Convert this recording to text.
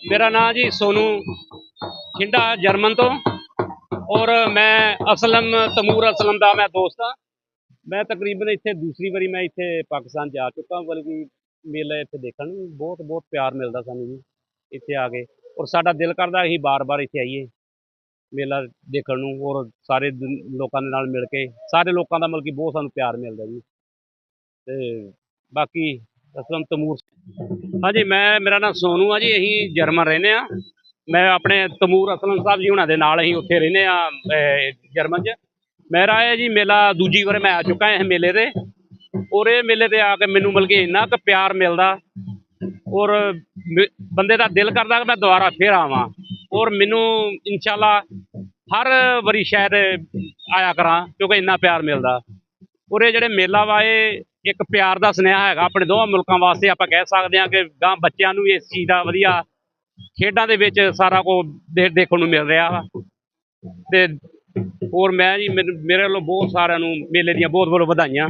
मेरा नाम जी सोनू खिंडा जर्मन तो। और मैं असलम तमूर असलम का मैं दोस्त हाँ। मैं तकरीबन इतने दूसरी बारी मैं इतने पाकिस्तान जा चुका बल्कि मेला इतने देखने ਨੂੰ बहुत बहुत प्यार मिलता सानू जी इतने आ गए। और साडा दिल करता ਅਸੀਂ बार-बार इतने आइए मेला देखने ਨੂੰ। और सारे लोगों के नाल मिल के सारे लोगों का मतलब कि बहुत सानू प्यार मिलता जी। ਤੇ ਬਾਕੀ असलम तमूर। हाँ जी मैं मेरा नाम सोनू आ जी। असीं जर्मन रहने आ। मैं अपने तमूर असलम साहब जी हुणां दे नाल असीं उत्थे रहने आ जर्मन च। मेरा है जी मेला दूजी बार मैं आ चुका इस मेले ते। और ये मेले ते आके मैनू मतलब कि इन्ना क प्यार मिलदा और बंदे दा दिल करदा कि मैं दोबारा फिर आवां। और मैनू इंशाअल्लाह हर वारी शायद आया करां क्योंकि इन्ना प्यार मिलदा। और ये ਜਿਹੜੇ ਮੇਲਾ ਵਾ ਇਹ ਇੱਕ ਪਿਆਰ ਦਾ ਸੁਨੇਹਾ ਹੈਗਾ ਆਪਣੇ ਦੋਵਾਂ ਮੁਲਕਾਂ ਵਾਸਤੇ। ਆਪਾਂ ਕਹਿ ਸਕਦੇ ਹਾਂ ਕਿ ਗਾਂ ਬੱਚਿਆਂ ਨੂੰ ਇਸ ਚੀਜ਼ ਦਾ ਵਧੀਆ ਖੇਡਾਂ ਦੇ ਵਿੱਚ ਸਾਰਾ ਕੁਝ ਦੇਖਣ ਨੂੰ ਮਿਲ ਰਿਹਾ ਵਾ। ਤੇ ਹੋਰ ਮੈਂ ਜੀ ਮੇਰੇ ਵੱਲੋਂ ਬਹੁਤ ਸਾਰਿਆਂ ਨੂੰ ਮੇਲੇ ਦੀਆਂ ਬਹੁਤ ਬਹੁਤ ਵਧਾਈਆਂ।